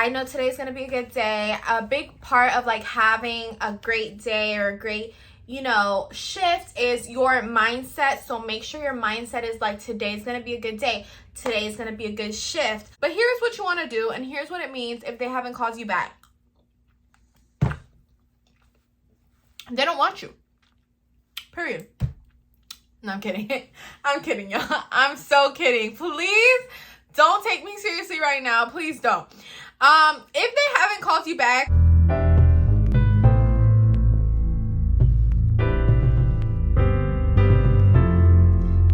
I know today's gonna be a good day. A big part of like having a great day or a great, shift is your mindset. So make sure your mindset is like, today's gonna be a good day. Today's gonna be a good shift. But here's what you wanna do, and here's what it means if they haven't called you back. They don't want you. Period. No, I'm kidding. I'm kidding, y'all. I'm so kidding. Please don't take me seriously right now. Please don't. If they haven't called you back,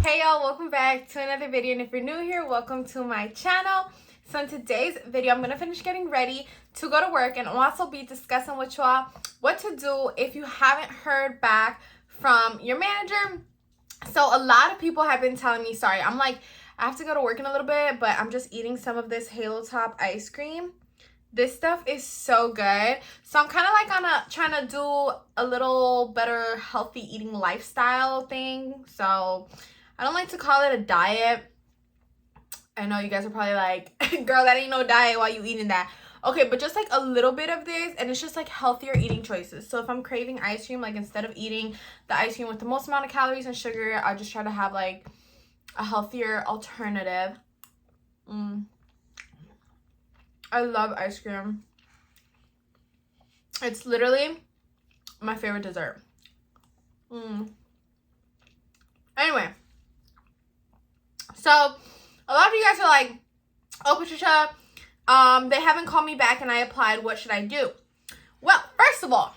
hey y'all, welcome back to another video. And if you're new here, welcome to my channel. So in today's video, I'm gonna finish getting ready to go to work, and I'll also be discussing with y'all what to do if you haven't heard back from your manager. So a lot of people have been telling me, sorry, I'm like, I have to go to work in a little bit, but I'm just eating some of this Halo Top ice cream. This stuff is so good. So I'm kind of like trying to do a little better healthy eating lifestyle thing. So I don't like to call it a diet. I know you guys are probably like, girl, that ain't no diet, why you eating that? Okay, but just like a little bit of this, and it's just like healthier eating choices. So if I'm craving ice cream, like instead of eating the ice cream with the most amount of calories and sugar, I just try to have like a healthier alternative. I love ice cream. It's literally my favorite dessert. Anyway, so a lot of you guys are like, oh, Patricia, they haven't called me back and I applied. What should I do? Well, first of all,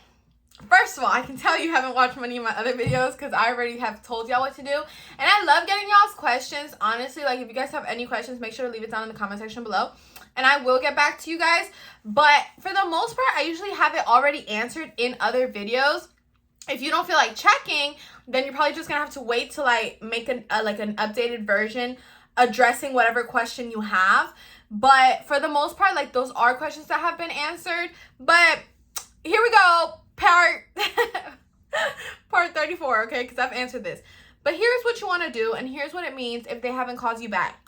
I can tell you haven't watched many of my other videos because I already have told y'all what to do. And I love getting y'all's questions. Honestly, like if you guys have any questions, make sure to leave it down in the comment section below. And I will get back to you guys. But for the most part, I usually have it already answered in other videos. If you don't feel like checking, then you're probably just going to have to wait till I make an updated version addressing whatever question you have. But for the most part, like those are questions that have been answered. But here we go. Part 34, okay? Because I've answered this. But here's what you want to do, and here's what it means if they haven't called you back.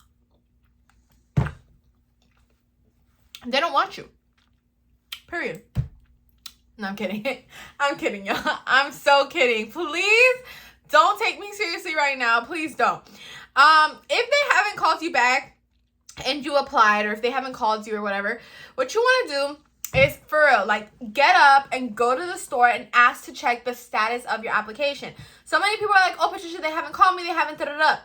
They don't want you. Period. No, I'm kidding. I'm kidding, y'all. I'm so kidding. Please don't take me seriously right now. Please don't. If they haven't called you back and you applied, or if they haven't called you or whatever, what you want to do is, for real, like get up and go to the store and ask to check the status of your application. So many people are like, oh, Patricia, they haven't called me, they haven't da-da-da.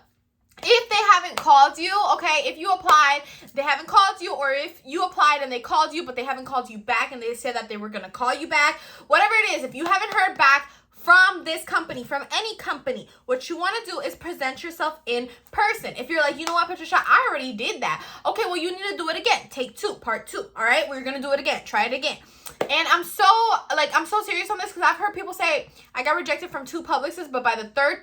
If they haven't called you, okay, if you applied, they haven't called you, or if you applied and they called you, but they haven't called you back and they said that they were going to call you back, whatever it is, if you haven't heard back from this company, from any company, what you want to do is present yourself in person. If you're like, you know what, Patricia, I already did that. Okay, well, you need to do it again. Take 2, part 2. All right, we're going to do it again. Try it again. And I'm so serious on this because I've heard people say, I got rejected from 2 Publixes, but by the 3rd,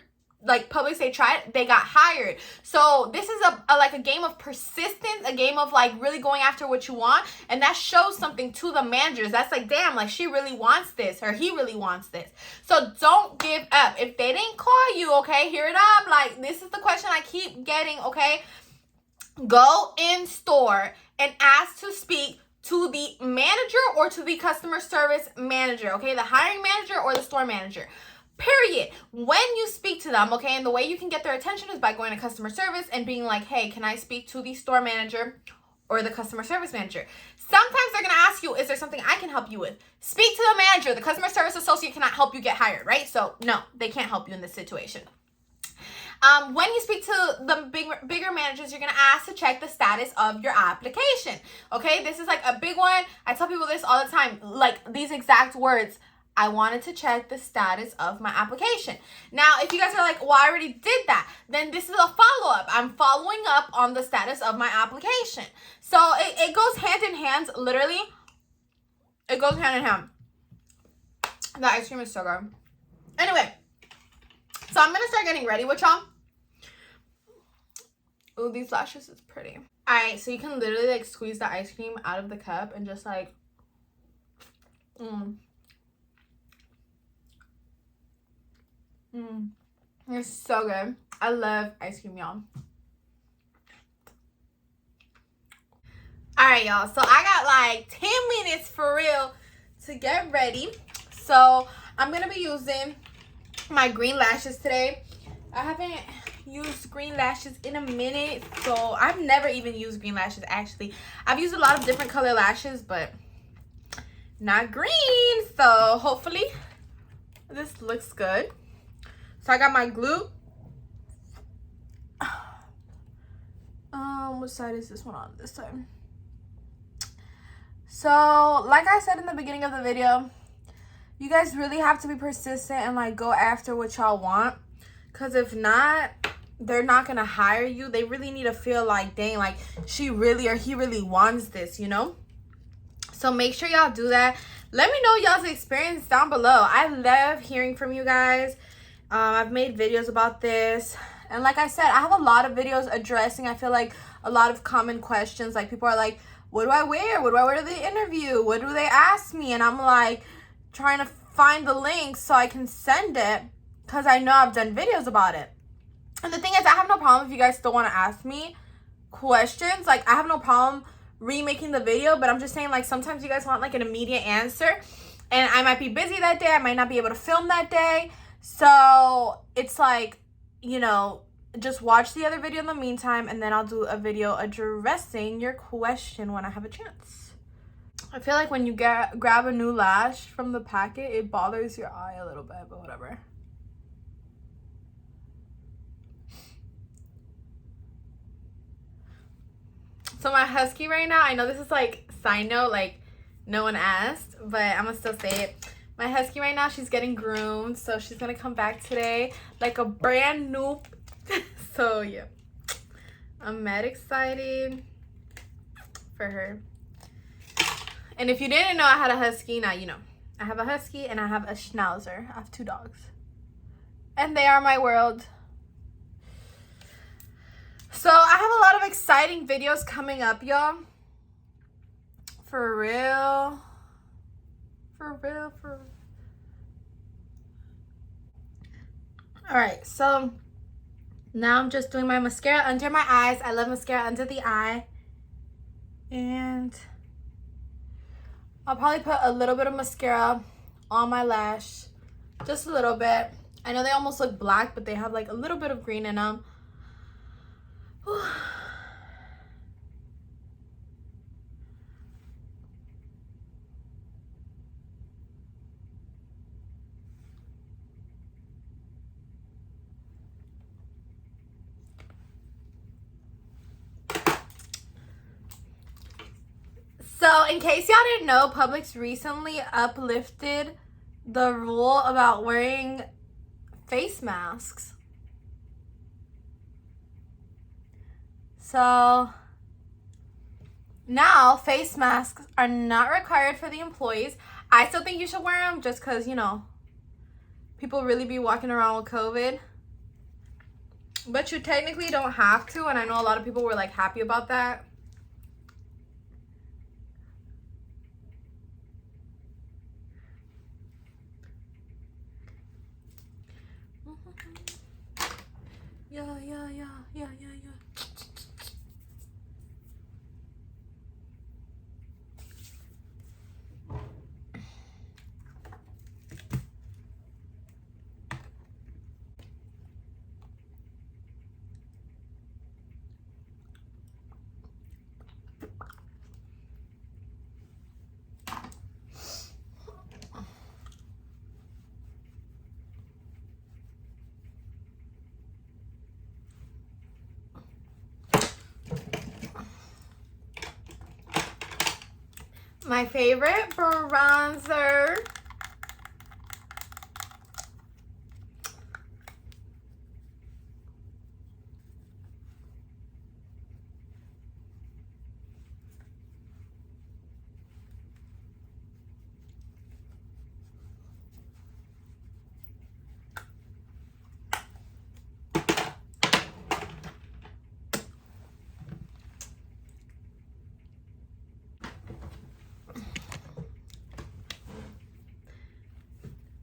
Publix they tried, they got hired. So this is a game of persistence, a game of like really going after what you want, and that shows something to the managers. That's like, damn, like she really wants this, or he really wants this. So don't give up. If they didn't call you, okay, hear it up. Like, this is the question I keep getting, okay? Go in store and ask to speak to the manager or to the customer service manager, okay? The hiring manager or the store manager. Period. When you speak to them, okay, and the way you can get their attention is by going to customer service and being like, hey, can I speak to the store manager or the customer service manager? Sometimes they're going to ask you, is there something I can help you with? Speak to the manager. The customer service associate cannot help you get hired, right? So no, they can't help you in this situation. When you speak to the bigger managers, you're going to ask to check the status of your application. Okay, this is like a big one. I tell people this all the time, like these exact words. I wanted to check the status of my application. Now, if you guys are like, well, I already did that, then this is a follow-up. I'm following up on the status of my application. So it goes hand in hand, literally. It goes hand in hand. The ice cream is so good. Anyway, so I'm going to start getting ready with y'all. Ooh, these lashes is pretty. All right, so you can literally like squeeze the ice cream out of the cup and just like, It's so good. I love ice cream, y'all. All right, y'all. So I got like 10 minutes for real to get ready. So I'm going to be using my green lashes today. I haven't used green lashes in a minute. So I've never even used green lashes, actually. I've used a lot of different color lashes, but not green. So hopefully this looks good. So I got my glue. What side is this one on? This side. So like I said in the beginning of the video, you guys really have to be persistent and like go after what y'all want, because if not, they're not gonna hire you. They really need to feel like, dang, like she really or he really wants this, you know. So make sure y'all do that. Let me know y'all's experience down below. I love hearing from you guys. I've made videos about this, and like I said, I have a lot of videos addressing, I feel like, a lot of common questions. Like people are like, what do I wear? What do I wear to the interview? What do they ask me? And I'm like trying to find the link so I can send it, because I know I've done videos about it. And the thing is, I have no problem if you guys still want to ask me questions. Like I have no problem remaking the video, but I'm just saying, like, sometimes you guys want like an immediate answer, and I might be busy that day. I might not be able to film that day. So it's like, you know, just watch the other video in the meantime, and then I'll do a video addressing your question when I have a chance. I feel like when you grab a new lash from the packet, it bothers your eye a little bit, but whatever. So my husky right now, I know this is like side note, like no one asked, but I'm gonna still say it. My husky right now, she's getting groomed, so she's gonna come back today like a brand new. So yeah, I'm mad excited for her. And if you didn't know I had a husky, now you know. I have a husky and I have a schnauzer. I have 2 dogs, and they are my world. So I have a lot of exciting videos coming up, y'all. For real. Alright, so now I'm just doing my mascara under my eyes. I love mascara under the eye. And I'll probably put a little bit of mascara on my lash. Just a little bit. I know they almost look black, but they have like a little bit of green in them. So in case y'all didn't know, Publix recently uplifted the rule about wearing face masks. So now face masks are not required for the employees. I still think you should wear them just because, you know, people really be walking around with COVID. But you technically don't have to, and I know a lot of people were like happy about that. Yeah. My favorite bronzer.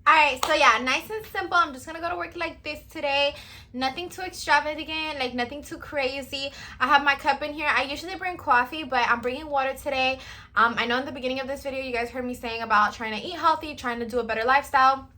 Alright, so yeah, nice and simple. I'm just gonna go to work like this today. Nothing too extravagant, like nothing too crazy. I have my cup in here. I usually bring coffee, but I'm bringing water today. I know in the beginning of this video, you guys heard me saying about trying to eat healthy, trying to do a better lifestyle.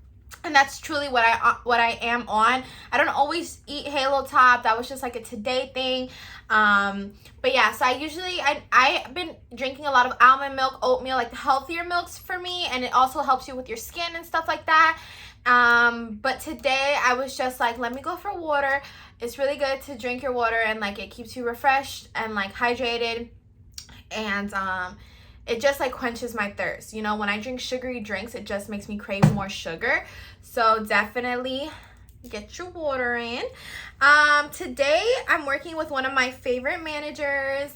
And that's truly what I am on. I don't always eat Halo Top. That was just like a today thing. But yeah, so I've been drinking a lot of almond milk, oatmeal, like the healthier milks for me, and it also helps you with your skin and stuff like that. But today I was just like, let me go for water. It's really good to drink your water, and like it keeps you refreshed and like hydrated, and it just like quenches my thirst. You know, when I drink sugary drinks, it just makes me crave more sugar. So definitely get your water in. Today I'm working with one of my favorite managers,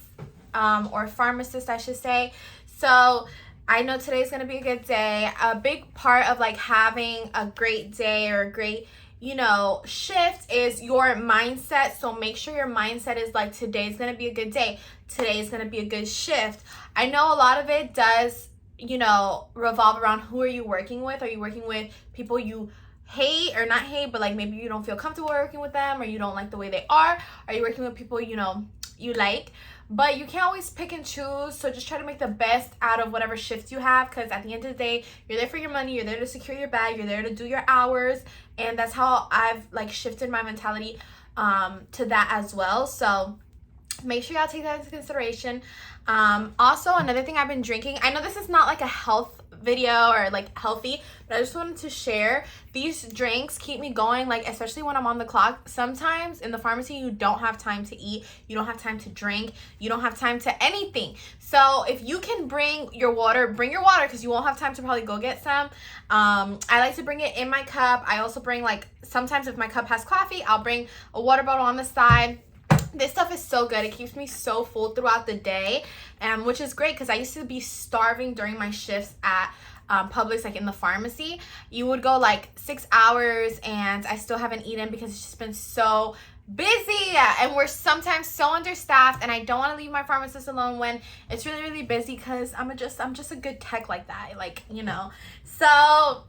or pharmacists, I should say. So I know today's gonna be a good day. A big part of like having a great day or a great, you know, shift is your mindset. So make sure your mindset is like, today's gonna be a good day. Today's gonna be a good shift. I know a lot of it does, you know, revolve around who are you working with. Are you working with people you hate, or not hate, but like maybe you don't feel comfortable working with them, or you don't like the way they are? Are you working with people, you know, you like? But you can't always pick and choose, so just try to make the best out of whatever shift you have, because at the end of the day, you're there for your money, you're there to secure your bag, you're there to do your hours, and that's how I've like shifted my mentality to that as well. So make sure y'all take that into consideration. Also, another thing I've been drinking, I know this is not like a health video or like healthy, but I just wanted to share, these drinks keep me going, like especially when I'm on the clock. Sometimes in the pharmacy you don't have time to eat, you don't have time to drink, you don't have time to anything. So if you can bring your water, because you won't have time to probably go get some. I like to bring it in my cup. I also bring, like, sometimes if my cup has coffee, I'll bring a water bottle on the side. This stuff is so good. It keeps me so full throughout the day, which is great because I used to be starving during my shifts at Publix, like in the pharmacy. You would go like 6 hours and I still haven't eaten because it's just been so busy, and we're sometimes so understaffed, and I don't want to leave my pharmacist alone when it's really, really busy, because I'm just a good tech like that, like, you know. So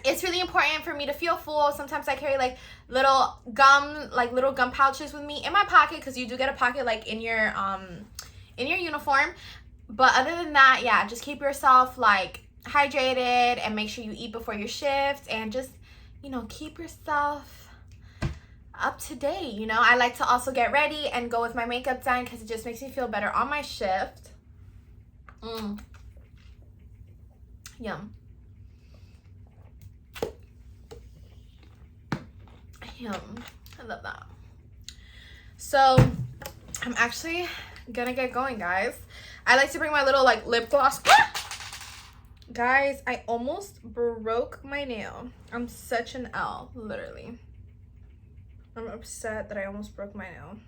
it's really important for me to feel full. Sometimes I carry like little gum pouches with me in my pocket, because you do get a pocket like in your uniform. But other than that, yeah, just keep yourself like hydrated and make sure you eat before your shift, and just, you know, keep yourself up to date. You know, I like to also get ready and go with my makeup done, because it just makes me feel better on my shift. Yum. I love that. So I'm actually gonna get going, guys. I like to bring my little like lip gloss. Guys, I almost broke my nail. I'm such an L, literally. I'm upset that I almost broke my nail.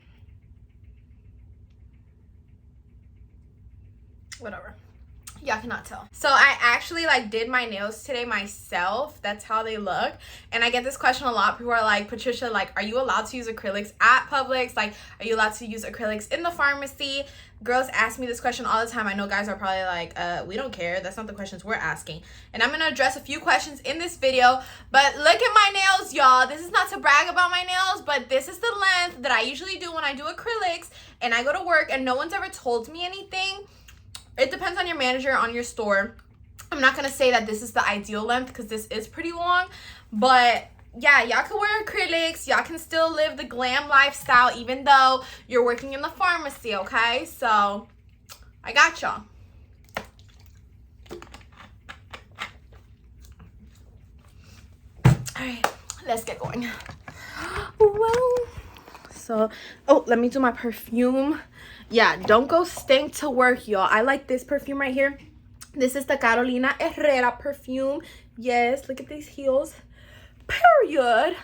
Whatever. Y'all cannot tell. So I actually like did my nails today myself. That's how they look. And I get this question a lot. People are like, Patricia, like, are you allowed to use acrylics at Publix? Like, are you allowed to use acrylics in the pharmacy? Girls ask me this question all the time. I know guys are probably like, we don't care. That's not the questions we're asking. And I'm gonna address a few questions in this video. But look at my nails, y'all. This is not to brag about my nails, but this is the length that I usually do when I do acrylics and I go to work, and no one's ever told me anything. It depends on your manager, on your store. I'm not going to say that this is the ideal length, because this is pretty long. But yeah, y'all can wear acrylics. Y'all can still live the glam lifestyle even though you're working in the pharmacy, okay? So I got y'all. All right, let's get going. Well, so, oh, let me do my perfume. Yeah, don't go stink to work, y'all. I like this perfume right here. This is the Carolina Herrera perfume. Yes, look at these heels. Period.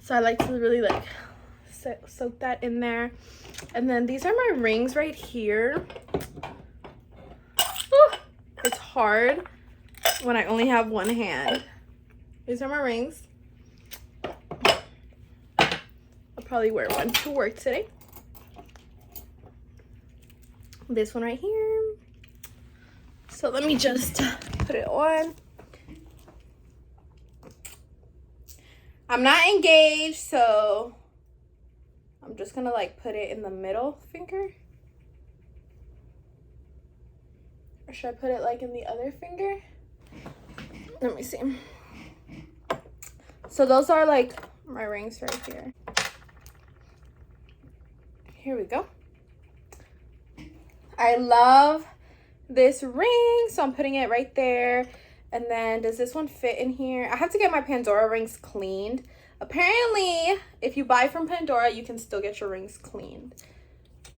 So I like to really like soak that in there. And then these are my rings right here. Oh, it's hard when I only have one hand. These are my rings. Probably wear one to work today. This one right here. So let me just put it on. I'm not engaged, so I'm just gonna like put it in the middle finger. Or should I put it like in the other finger? Let me see. So those are like my rings right here. Here we go. I love this ring, so I'm putting it right there. And then does this one fit in here? I have to get my Pandora rings cleaned. Apparently, if you buy from Pandora, you can still get your rings cleaned.